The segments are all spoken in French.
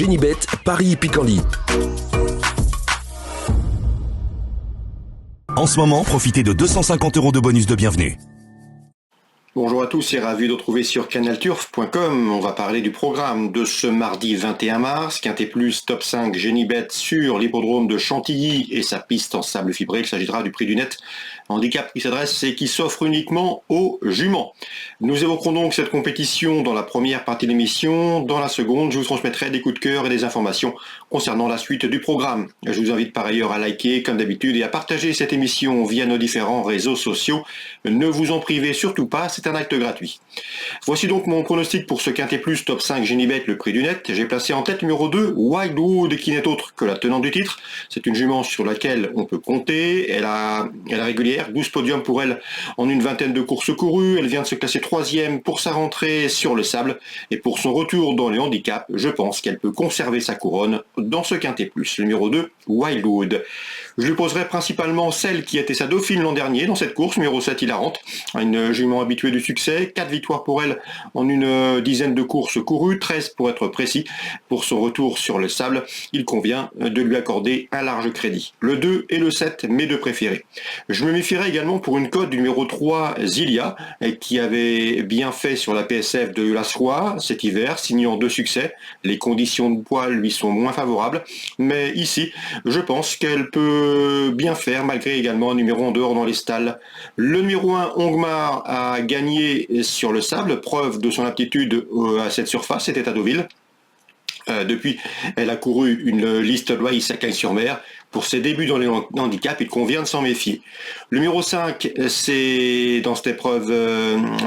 Génibet, Paris-Picardie. En ce moment, profitez de 250 € de bonus de bienvenue. Bonjour à tous et ravi de retrouver sur canalturf.com. On va parler du programme de ce mardi 21 mars, Quintet Plus Top 5 Génibet sur l'hippodrome de Chantilly et sa piste en sable fibré. Il s'agira du prix du net, handicap qui s'adresse et qui s'offre uniquement aux juments. Nous évoquerons donc cette compétition dans la première partie de l'émission. Dans la seconde, je vous transmettrai des coups de cœur et des informations concernant la suite du programme. Je vous invite par ailleurs à liker comme d'habitude et à partager cette émission via nos différents réseaux sociaux. Ne vous en privez surtout pas, c'est un acte gratuit. Voici donc mon pronostic pour ce Quintet Plus Top 5 Génibet, le prix du net. J'ai placé en tête numéro 2, Wildwood, qui n'est autre que la tenante du titre. C'est une jument sur laquelle on peut compter. Elle est régulière, 12 podiums pour elle en une vingtaine de courses courues. Elle vient de se classer 3e pour sa rentrée sur le sable. Et pour son retour dans le handicap, je pense qu'elle peut conserver sa couronne dans ce Quintet Plus. Le numéro 2, Wildwood. Je lui poserai principalement celle qui était sa dauphine l'an dernier dans cette course, numéro 7, Hilarante. Une jument habituée du succès, 4 victoires pour elle en une dizaine de courses courues, 13 pour être précis. Pour son retour sur le sable, il convient de lui accorder un large crédit. Le 2 et le 7, mes deux préférés. Je me méfierai également pour une cote du numéro 3, Zilia, qui avait bien fait sur la PSF de la Soie cet hiver, signant 2 succès. Les conditions de poids lui sont moins favorables, mais ici, je pense qu'elle peut bien faire, malgré également un numéro en dehors dans les stalles. Le numéro 1, Ongmar, a gagné sur le sable, preuve de son aptitude à cette surface, c'était à Deauville. Depuis, elle a couru une liste Race à Cagnes-sur-Mer. Pour ses débuts dans les handicaps, il convient de s'en méfier. Le numéro 5, c'est dans cette épreuve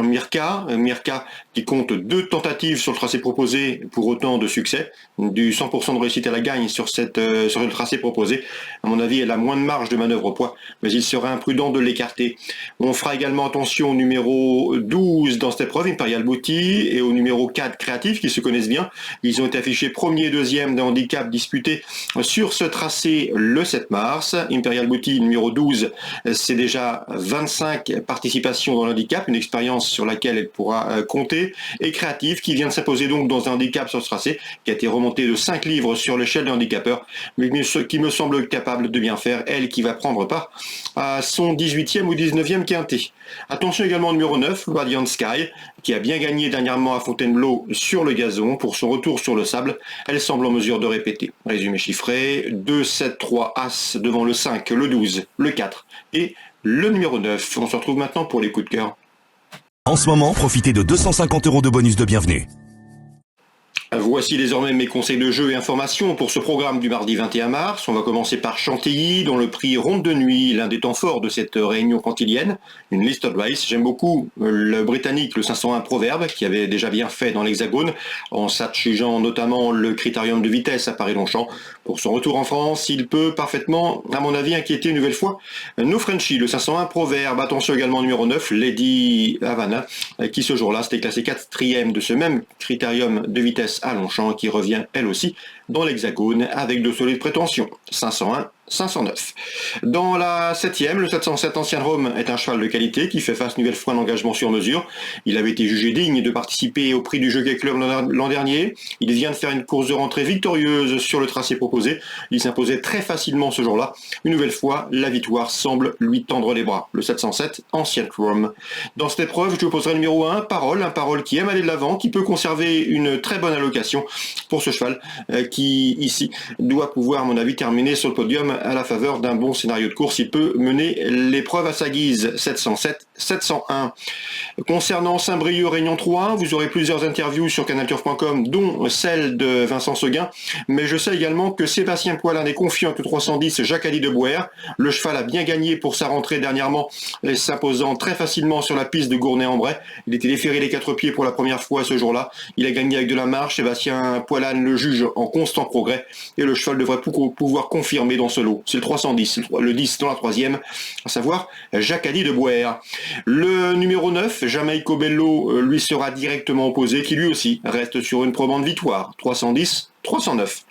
Mirka. Mirka qui compte 2 tentatives sur le tracé proposé pour autant de succès. Du 100% de réussite à la gagne sur le tracé proposé. À mon avis, elle a moins de marge de manœuvre au poids, mais il serait imprudent de l'écarter. On fera également attention au numéro 12 dans cette épreuve, Imperial Booty, et au numéro 4, Créatif, qui se connaissent bien. Ils ont été affichés premier et deuxième d'un handicap disputé sur ce tracé le 7 mars. Imperial Booty, numéro 12, c'est déjà 25 participations dans l'handicap, une expérience sur laquelle elle pourra compter. Et Créatif, qui vient de s'imposer donc dans un handicap sur ce tracé, qui a été remonté de 5 livres sur l'échelle des handicapeurs, mais qui me semble capable de bien faire, elle qui va prendre part à son 18e ou 19e quintet. Attention également au numéro 9, Radiant Sky, qui a bien gagné dernièrement à Fontainebleau sur le gazon. Pour son retour sur le sable, elle semble en mesure de répéter. Résumé chiffré, 2, 7, 3, As devant le 5, le 12, le 4 et le numéro 9. On se retrouve maintenant pour les coups de cœur. En ce moment, profitez de 250 € de bonus de bienvenue. Voici désormais mes conseils de jeu et informations pour ce programme du mardi 21 mars. On va commencer par Chantilly, dont le prix Ronde de Nuit, l'un des temps forts de cette réunion cantilienne. Une list race. J'aime beaucoup le Britannique, le 501 Proverbe, qui avait déjà bien fait dans l'Hexagone, en s'adjugeant notamment le critérium de vitesse à Paris-Longchamp. Pour son retour en France, il peut parfaitement, à mon avis, inquiéter une nouvelle fois No Frenchie, le 501 Proverbe. Attention également au numéro 9, Lady Havana, qui ce jour-là s'était classé 4e de ce même critérium de vitesse à Longchamp, qui revient elle aussi dans l'Hexagone avec de solides prétentions. 501, 509. Dans la 7e, le 707 Ancienne Rome est un cheval de qualité qui fait face une nouvelle fois à un engagement sur mesure. Il avait été jugé digne de participer au prix du Jockey Club l'an dernier. Il vient de faire une course de rentrée victorieuse sur le tracé proposé. Il s'imposait très facilement ce jour-là. Une nouvelle fois, la victoire semble lui tendre les bras. Le 707 Ancienne Rome. Dans cette épreuve, je vous poserai le numéro 1, Parole. Un Parole qui aime aller de l'avant, qui peut conserver une très bonne allocation pour ce cheval qui, ici, doit pouvoir, à mon avis, terminer sur le podium à la faveur d'un bon scénario de course. Il peut mener l'épreuve à sa guise. 707, 701. Concernant Saint-Brieuc Réunion 3, vous aurez plusieurs interviews sur canalturf.com, dont celle de Vincent Seguin, mais je sais également que Sébastien Poilin est confiant avec le 310 Jacques-Ali de Bouer. Le cheval a bien gagné pour sa rentrée dernièrement, s'imposant très facilement sur la piste de Gournay-en-Bray. Il était déféré les 4 pieds pour la première fois ce jour-là. Il a gagné avec de la marche. Sébastien Poilin le juge en constant progrès et le cheval devrait pouvoir confirmer dans ce lot. C'est le 310, le 10 dans la 3e, à savoir Jacques-Ali de Bouer. Le numéro 9, Jamaico Bello, lui sera directement opposé, qui lui aussi reste sur une probante victoire. 310, 309.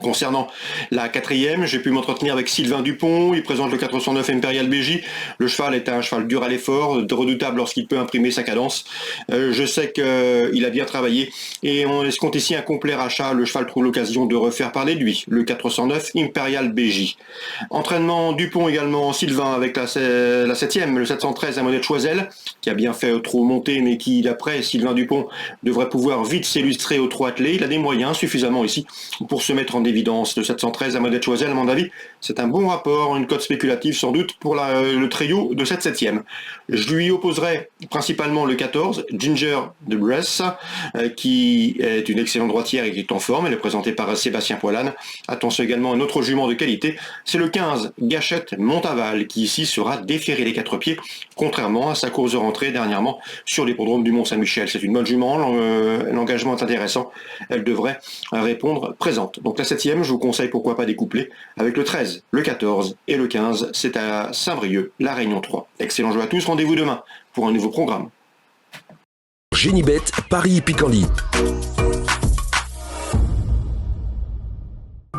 Concernant la quatrième, j'ai pu m'entretenir avec Sylvain Dupont, il présente le 409 Imperial BJ. Le cheval est un cheval dur à l'effort, redoutable lorsqu'il peut imprimer sa cadence. Je sais qu'il a bien travaillé et on escompte ici un complet rachat. Le cheval trouve l'occasion de refaire parler de lui, le 409 Imperial BJ. Entraînement Dupont également, Sylvain avec la septième, le 713 à Monnaie de Choiseul, qui a bien fait trop monter mais qui, d'après Sylvain Dupont, devrait pouvoir vite s'illustrer au trot attelé. Il a des moyens suffisamment ici pour se mettre en évidence. Le 713 à Monnaie de Choiseul, à mon avis, c'est un bon rapport, une cote spéculative sans doute pour le trio de cette septième. Je lui opposerai principalement le 14, Ginger de Bresse, qui est une excellente droitière et qui est en forme. Elle est présentée par Sébastien Poilane. Attention également à un autre jument de qualité, c'est le 15, Gâchette Montaval, qui ici sera déféré les 4 pieds, contrairement à sa course de rentrée dernièrement sur l'hippodrome du Mont-Saint-Michel. C'est une bonne jument, l'engagement est intéressant, elle devrait répondre présente. Donc la septième, je vous conseille pourquoi pas des couplets avec le 13, le 14 et le 15, c'est à Saint-Brieuc, la Réunion 3. Excellent jeu à tous, rendez-vous demain pour un nouveau programme. Génibet, Paris Picardie.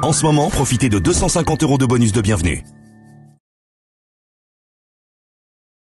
En ce moment, profitez de 250 € de bonus de bienvenue.